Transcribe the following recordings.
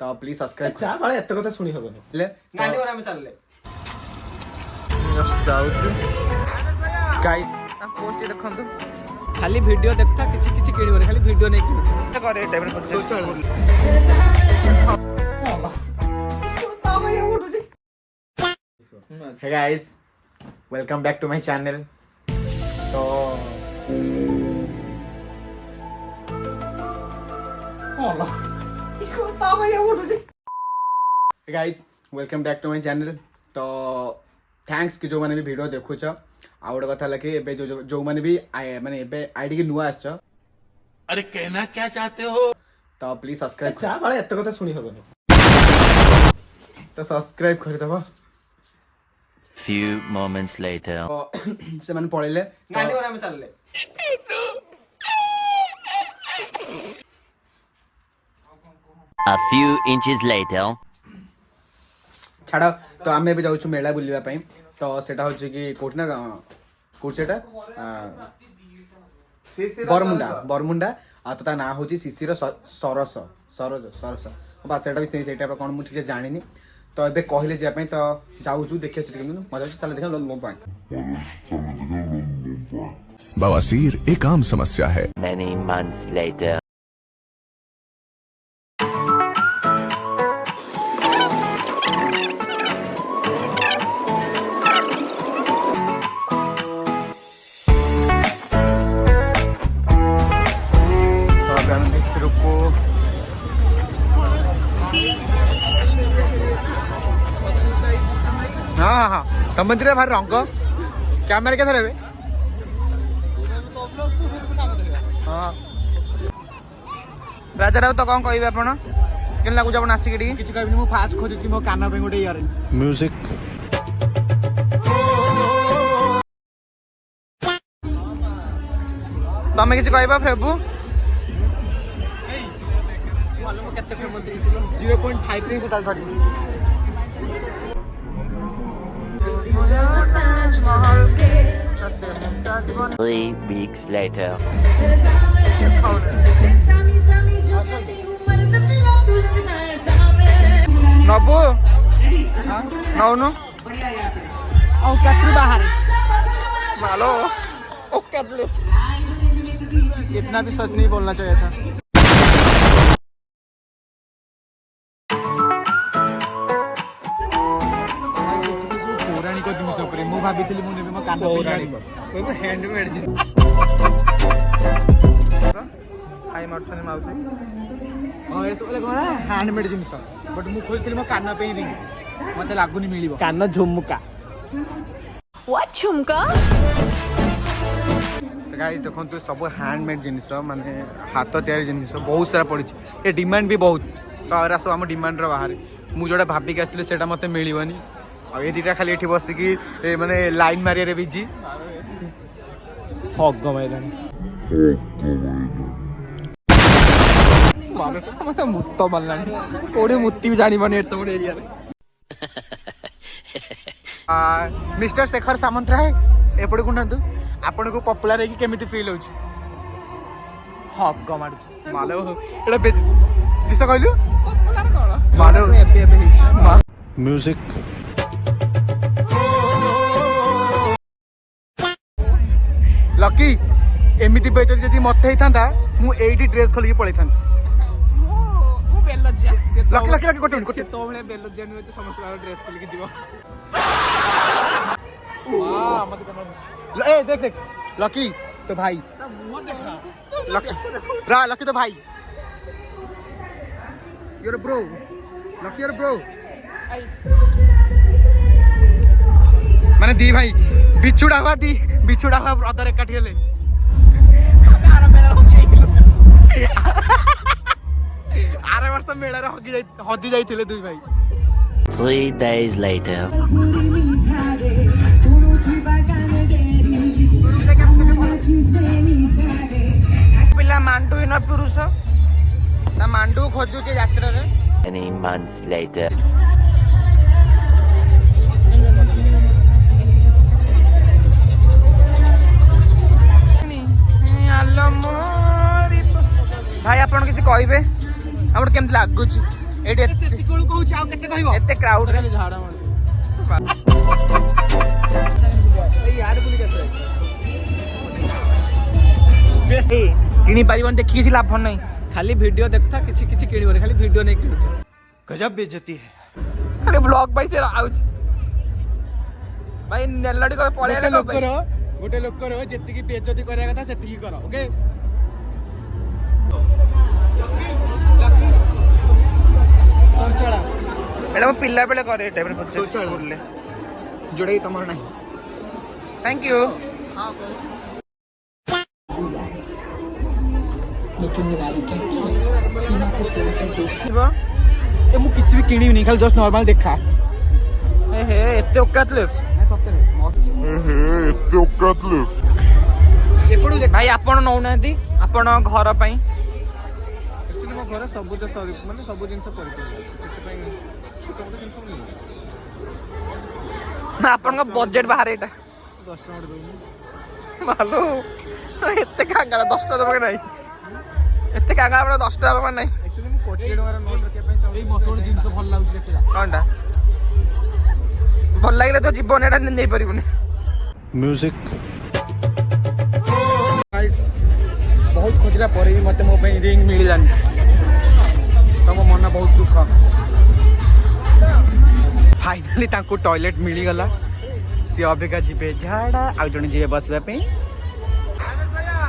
तो please subscribe चा बाले एत कथा सुनी हबनी ले नानी और हम चलले गाइस पोस्ट देखंतु खाली वीडियो देखता किछि किछि किणिबो खाली वीडियो नै किणु करे टाइम रे hey guys welcome back to my channel. तो guys welcome back to my channel. तो थैंक्स कि जो माने भी वीडियो देखुछ आ गोटे कथा लगे एबे जो माने भी माने एबे आईडी के नुआ आछ। अरे कहना क्या चाहते हो? तो प्लीज सब्सक्राइब चा बाले एत कथा सुनी हबनी तो सब्सक्राइब कर दबा। Few moments later. तो से माने पळेले नानी और हम चलले A few inches later. छाड़। तो आम भी जाऊँ मेला बुलवा तो सेटा हो कि कोठी ना कोठी सेटा बरमुंडा बरमुंडा आ तो ता ना हो शिशिर सरस सरज सरस बस सेटा भी से टाइप कौन मुझे ठीक से जानी। तो ये कहले जाए तो जाऊँ देखिए से मजा चल देखा बवासीर एक आम समस्या है। Many months later. हाँ हाँ तम मंदिर भारी रंग कैमेरा क्या थे हाँ राजा राव तो कौन कहबे आपण केन लागु जब नासिक डी किछ कहबिनी मु फास्ट खोजुची मो काना पे गोटे इयर म्यूजिक तमे किछ कहबा प्रभु 0.5 रे टोटल धरि 3 weeks later. नबु नौनु औ कत्री बाहर मालो ओ कैटलेस इतना भी सच नहीं बोलना चाहिए था। पौराणिक जिनिस उपरे मु भाबिथिली मु नेबे मो कान पे हैंडमेड हाय मार्सन माउसी हां एस बोले कोना हैंडमेड जिनिस बट मु खोजथिली मो कान पे रिंग मते लागुनी मिलिबो कान झुमका व्हाट झुमका। तो गाइस देखंतु सब हैंडमेड जिनिस माने हाथ तयारी जिनिस बहुत सारा पड़ी ये डिमांड भी बहुत। तो और सब हम डिमांड रो बाहर मु जोडा भाबी के आस्थिले सेटा मते मिलिबनी आ ए दिटा खाली एठी बसी की माने लाइन मारिया रे बिजी हग गमाइलानी माने मुत्त बल्लानी कोडे मुत्ती भी जानी बने एत बड एरिया रे। मिस्टर शेखर सामंत राय एपटे कुंडू आपन को पॉपुलर है कि केमिति फील होची हग गमाडु मालो एटा किस कहलु पॉपुलर कोन मालो एबे एबे हिच म्यूजिक लकी एमिति बेच जदि मत हेता मु एठी ड्रेस खोली पळै था मो बेलज्जा से लकी लकी लकी कोटे तो बळे बेलज्जा नु समस्त ड्रेस खोली के जीव वाह मत कर ए देख देख लकी तो भाई मुंह देखा लकी रा लकी तो भाई your bro lucky your bro माने दी भाई बिछुड़ा हुआ ब्रदर एकाठी हेले आरे वर्ष मेला रे हजी जाइथिले दुई भाई। 3 days later. पिला मांडू न पुरुष ना मांडू खोजु के यात्रा रे। Many months later. भाई आपण किसी कहबे आपण केमति लागुची ଏଠି ସେତିକଳୁ କହୁଛି ଆଉ କେତେ କହିବ ଏତେ କ୍ରାଉଡ ରେ ଝାଡ଼ା କିଣି ପାରିବନି ଦେଖି କିଛି ଲାଭ ନାହିଁ ଖାଲି ଭିଡିଓ ଦେଖୁଥା କିଛି କିଛି କିଣିବନି ଖାଲି ଭିଡିଓ ନେଇ କିଣୁଛ गजब बेइज्जती है ଖାଲି ବ୍ଲଗ ପାଇଁ ସେ ଆଉଛି ଭାଇ ନେଲଡି କବେ ପଳେଇଲେ ଗୋଟେ ଲୋକର ଯେତିକି ବେଇଜ୍ଜତି କରିବା କଥା ସେତିକି କର ଓକେ ଏଟା ମୁଁ ପିଲା ବେଳେ କରେ ଏ ଟାଇପରେ ସ୍କୁଲରେ ଯୋଉଟା କି ତମର ନାହିଁ ଥ୍ୟାଙ୍କ ୟୁ ଏ ମୁଁ କିଛି ବି କିଣିବିନି ଖାଲି ଜଷ୍ଟ ନର୍ମାଲ ଦେଖା ହେ ଏତେ ଓକାତଲେସ୍ ଏପଟୁ ଭାଇ ଆପଣ ନଉନାହାନ୍ତି ଆପଣ ଘର ପାଇଁ ଆକ୍ଚୁଆଲି ମୋ ଘରେ ସବୁଜ ମାନେ ସବୁ ଜିନିଷ ପରିପୂର୍ଣ୍ଣ ଅଛି ସେଥିପାଇଁ ଛୋଟ ମୋଟ ଜିନିଷ ମୁଁ ନିଏ। ନା ଆପଣଙ୍କ ବଜେଟ୍ ବାହାରେ ଏଇଟା 10 ଟଙ୍କା ଦେଉନି ମାଲୋ ଏତେ କାଙ୍ଗାଳ 10 ଟଙ୍କା ଦେବ ନାହିଁ ଏତେ କାଙ୍ଗାଳ ଆପଣ 10 ଟଙ୍କା ଦେବ ନାହିଁ ଆକ୍ଚୁଆଲି ମୁଁ 20 ଟଙ୍କାର ନୋଟ୍ ରଖିବା ପାଇଁ ଚାହୁଁଛି ଏଇ ମତେ ଗୋଟେ ଜିନିଷ ଭଲ ଲାଗୁଛି ଦେଖିଲା କଣଟା ଭଲ ଲାଗିଲେ ତ ଜୀବନ ଏଇଟା ନେଇପାରିବୁନି म्यूजिक ବହୁତ ଖୋଜିଲା ପରେ ବି ମତେ ମୋ ପାଇଁ ରିଙ୍ଗ ମିଳିଲାନି ତମ ମନ ବହୁତ ଦୁଃଖ ଫାଇନାଲି ତାଙ୍କୁ ଟଏଲେଟ୍ ମିଳିଗଲା ସିଏ ଅବିକା ଯିବେ ଝାଡ଼ା ଆଉ ଜଣେ ଯିବେ ବସିବା ପାଇଁ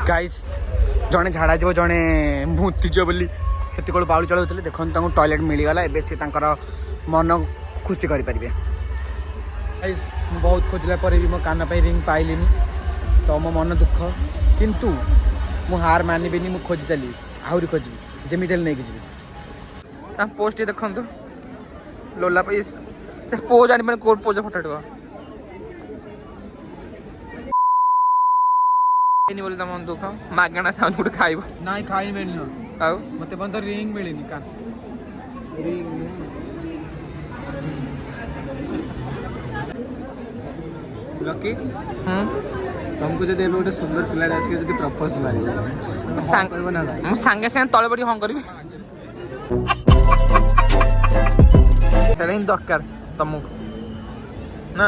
ଗାଇସ୍ ଜଣେ ଝାଡ଼ା ଯିବ ଜଣେ ମୁତିଯିବ ବୋଲି ସେତିକଳୁ ବାଉଳି ଚଳଉଥିଲେ ଦେଖନ୍ତୁ ତାଙ୍କୁ ଟଏଲେଟ୍ ମିଳିଗଲା ଏବେ ସିଏ ତାଙ୍କର ମନ ଖୁସି କରିପାରିବେ ଗାଇସ୍ ମୁଁ ବହୁତ ଖୋଜିଲା ପରେ ବି ମୋ କାନ ପାଇଁ ରିଙ୍ଗ ପାଇଲିନି ତ ମୋ ମନ ଦୁଃଖ କିନ୍ତୁ ମୁଁ ହାର ମାନିବିନି ମୁଁ ଖୋଜି ଚାଲିବି ଆହୁରି ଖୋଜିବି ଯେମିତି ହେଲେ ନେଇକି ଯିବି ତା ପୋଷ୍ଟ ଦେଖନ୍ତୁ ଲୋଲା ପାଇସ୍ ସେ ପୋଜ ଜାଣିପାରେ କୋଉ ପୋଜ ଫଟୋ ଉଠିବ ବୋଲି ତମ ମନ ଦୁଃଖ ମାଗଣା ସାଉଣ୍ଡ ଗୋଟେ ଖାଇବ ନାଇଁ ଖାଇ ମିଳିନି ଆଉ ମତେ ପର୍ଯ୍ୟନ୍ତ ରିଙ୍ଗ ମିଳିନି କାନ ଲକି ତମକୁ ଯଦି ଏବେ ଗୋଟେ ସୁନ୍ଦର ପିଲାଟେ ଆସିକି ଯଦି ପ୍ରପୋଜ ମାରିବ ମୁଁ ସାଙ୍ଗେ ସାଙ୍ଗେ ତଳେ ପଡ଼ି ହଁ କରିବି ସେଇଟା ହିଁ ଦରକାର ତମକୁ ନା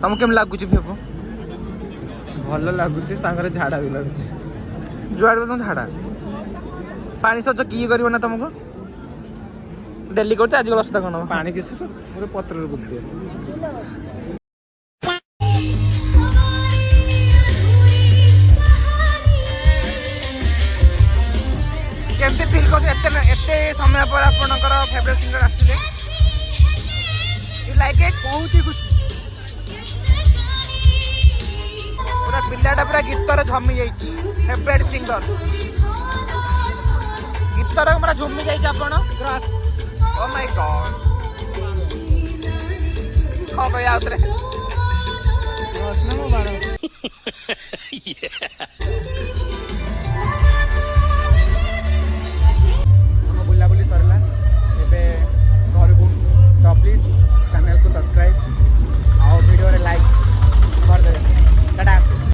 ତମକୁ କେମିତି ଲାଗୁଛି ଫେଫୁ ଭଲ ଲାଗୁଛି ସାଙ୍ଗରେ ଝାଡ଼ା ବି ଲାଗୁଛି ଯୁଆଡ଼େ ତମ ଝାଡ଼ା ପାଣି ସଜ କିଏ କରିବ ନା ତମକୁ ଡେଲି କରୁଛି ଆଜି ଗଲା ସୁଧା କ'ଣ ପାଣି କିସ ଗୋଟେ ପତ୍ରରେ ବୁଝି ଦିଅ କେମିତି ଫିଲ୍ କରୁଛି ଏତେ ସମୟ ପରେ ଆପଣଙ୍କର ଫେଭରେଟ୍ ସିଙ୍ଗର ଆସିଲେ ୟୁ ଲାଇକ୍ ଇଟ୍ ବହୁତ ହି ଖୁସି ପୁରା ପିଲାଟା ପୁରା ଗୀତରେ ଝମି ଯାଇଛି ଫେଭରେଟ୍ ସିଙ୍ଗର ଗୀତରେ ପୁରା ଝୁମି ଯାଇଛି ଆପଣ ଓ ମାଇ ଗଡ୍ ହଁ ଭାଇ ଆଉଥରେ